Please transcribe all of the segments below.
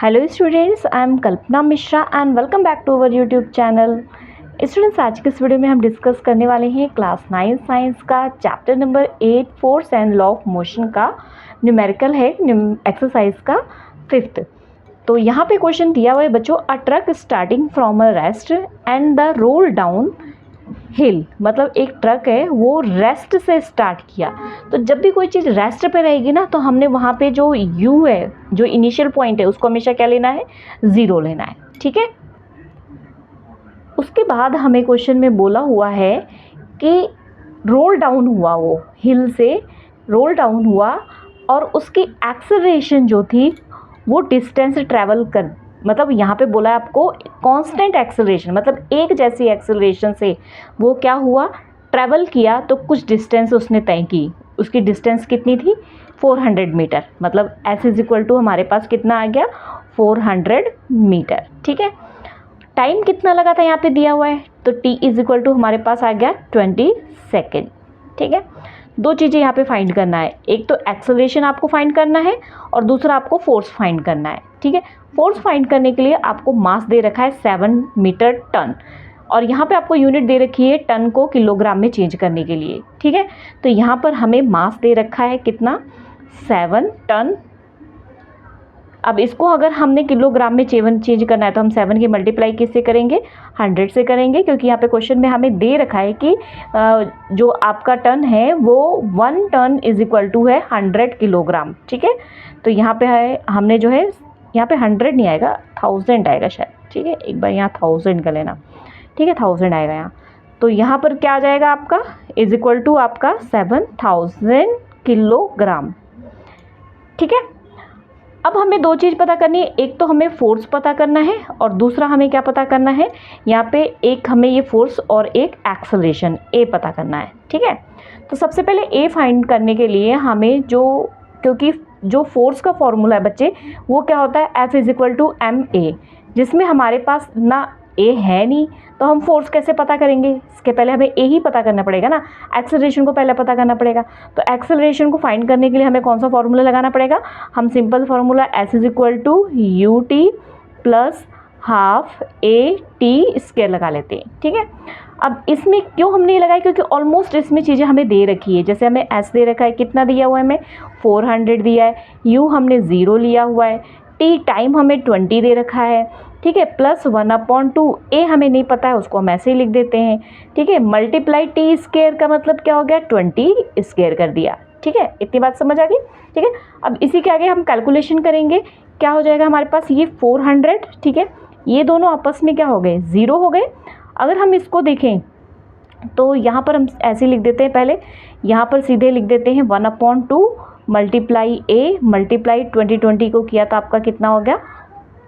Hello students, I am Kalpana Mishra and welcome back to our YouTube channel. Students, आज के इस video में हम डिस्कस करने वाले हैं क्लास 9 साइंस का chapter number 8 force and law of motion का न्यूमेरिकल है, एक्सरसाइज का 5th। तो यहाँ पे क्वेश्चन दिया हुआ है बच्चों, a truck starting from a rest and the roll down hill. मतलब एक ट्रक है वो रेस्ट से स्टार्ट किया। तो जब भी कोई चीज़ रेस्ट पे रहेगी ना, तो हमने वहाँ पे जो यू है, जो इनिशियल पॉइंट है, उसको हमेशा क्या लेना है, 0 लेना है। ठीक है। उसके बाद हमें क्वेश्चन में बोला हुआ है कि रोल डाउन हुआ, वो हिल से रोल डाउन हुआ और उसकी एक्सेलरेशन जो थी वो डिस्टेंस ट्रैवल कर, मतलब यहाँ पे बोला है आपको कांस्टेंट एक्सेलरेशन, मतलब एक जैसी एक्सेलरेशन से वो क्या हुआ, ट्रैवल किया। तो कुछ डिस्टेंस उसने तय की। उसकी डिस्टेंस कितनी थी, 400 मीटर। मतलब एस इज इक्वल टू हमारे पास कितना आ गया, 400 मीटर। ठीक है। टाइम कितना लगा था यहाँ पे दिया हुआ है, तो टी इज इक्वल टू हमारे पास आ गया 20 सेकेंड। ठीक है। दो चीज़ें यहाँ पे फाइंड करना है, एक तो एक्सेलरेशन आपको फाइंड करना है और दूसरा आपको फोर्स फाइंड करना है। ठीक है। फोर्स फाइंड करने के लिए आपको मास दे रखा है 7 मीटर टन, और यहाँ पे आपको यूनिट दे रखी है टन को किलोग्राम में चेंज करने के लिए। ठीक है। तो यहाँ पर हमें मास दे रखा है कितना, 7 टन। अब इसको अगर हमने किलोग्राम में चेंज करना है तो हम 7 की मल्टीप्लाई किससे करेंगे, 100 से करेंगे, क्योंकि यहाँ पे क्वेश्चन में हमें दे रखा है कि जो आपका टन है वो 1 टन इज इक्वल टू है 100 किलोग्राम। ठीक है। तो यहाँ पे है, हमने जो है यहाँ पे 100 नहीं आएगा, 1000 आएगा शायद। ठीक है। एक बार यहाँ 1000 का लेना। ठीक है, 1000 आएगा यहाँ। तो यहाँ पर क्या आ जाएगा आपका, इज इक्वल टू आपका 7000 किलोग्राम। ठीक है। अब हमें दो चीज़ पता करनी है, एक तो हमें फोर्स पता करना है और दूसरा हमें क्या पता करना है, यहाँ पे एक हमें ये फोर्स और एक एक्सेलरेशन ए पता करना है। ठीक है। तो सबसे पहले ए फाइंड करने के लिए हमें क्योंकि जो फोर्स का फॉर्मूला है बच्चे, वो क्या होता है, f is equal to M a, जिसमें हमारे पास ना ए है नहीं, तो हम फोर्स कैसे पता करेंगे। इसके पहले हमें ए ही पता करना पड़ेगा ना, एक्सेलरेशन को पहले पता करना पड़ेगा। तो एक्सेलरेशन को फाइंड करने के लिए हमें कौन सा फॉर्मूला लगाना पड़ेगा, हम simple formula s is equal to u t plus half a t square लगा लेते हैं। ठीक है। अब इसमें क्यों हमने लगाई, क्योंकि ऑलमोस्ट इसमें चीज़ें हमें दे रखी है। जैसे हमें एस दे रखा है, कितना दिया हुआ है हमें, 400 दिया है, यू हमने 0 लिया हुआ है, टी टाइम हमें 20 दे रखा है। ठीक है। प्लस 1/2 ए हमें नहीं पता है, उसको हम ऐसे ही लिख देते हैं। ठीक है। मल्टीप्लाई टी स्क्वायर का मतलब क्या हो गया, 20 स्क्वायर कर दिया। ठीक है। इतनी बात समझ आ गई। ठीक है। अब इसी के आगे हम कैलकुलेशन करेंगे, क्या हो जाएगा हमारे पास, ये 400। ठीक है। ये दोनों आपस में क्या हो गए, 0 हो गए। अगर हम इसको देखें तो यहाँ पर हम ऐसे लिख देते हैं, पहले यहाँ पर सीधे लिख देते हैं 1/2 मल्टीप्लाई ए मल्टीप्लाई 20 को किया तो आपका कितना हो गया,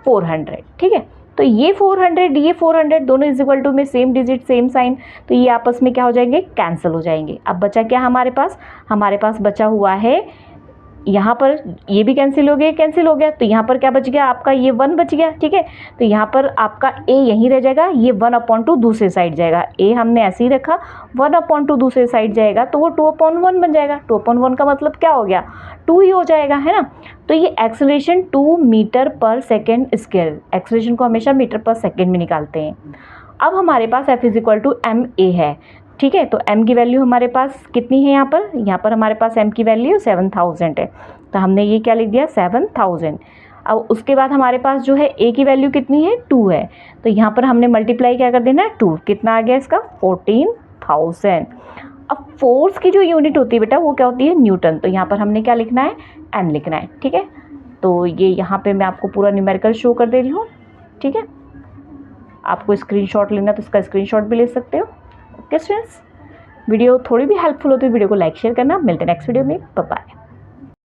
400। ठीक है। तो ये 400 दोनों इज इक्वल टू में सेम डिजिट सेम साइन, तो ये आपस में क्या हो जाएंगे, कैंसिल हो जाएंगे। अब बचा क्या हमारे पास बचा हुआ है, यहाँ पर ये भी कैंसिल हो गया, तो यहाँ पर क्या बच गया आपका, ये 1 बच गया। ठीक है। तो यहाँ पर आपका ए यहीं रह जाएगा, ये 1/2 दूसरे साइड जाएगा, ए हमने ऐसे ही रखा, 1/2 दूसरे साइड जाएगा तो वो 2/1 बन जाएगा। 2/1 का मतलब क्या हो गया, 2 ही हो जाएगा, है ना। तो ये एक्सेलरेशन 2 मीटर पर सेकेंड स्क्वायर, एक्सेलरेशन को हमेशा मीटर पर सेकेंड में निकालते हैं। अब हमारे पास F is equal to M A है। ठीक है। तो m की वैल्यू हमारे पास कितनी है, यहाँ पर हमारे पास m की वैल्यू 7000 है, तो हमने ये क्या लिख दिया, 7000। अब उसके बाद हमारे पास जो है a की वैल्यू कितनी है, 2 है, तो यहाँ पर हमने मल्टीप्लाई क्या कर देना है, 2, कितना आ गया इसका, 14000। अब फोर्स की जो यूनिट होती है बेटा वो क्या होती है, न्यूटन, तो यहाँ पर हमने क्या लिखना है, n लिखना है। ठीक है। तो ये यहाँ पर मैं आपको पूरा न्यूमेरिकल शो कर दे रही हूँ। ठीक है। आपको स्क्रीनशॉट लेना तो इसका स्क्रीनशॉट भी ले सकते हो। ओके स्टूडेंट्स, वीडियो थोड़ी भी हेल्पफुल होती है वीडियो को लाइक शेयर करना। मिलते हैं नेक्स्ट वीडियो में, बाय बाय।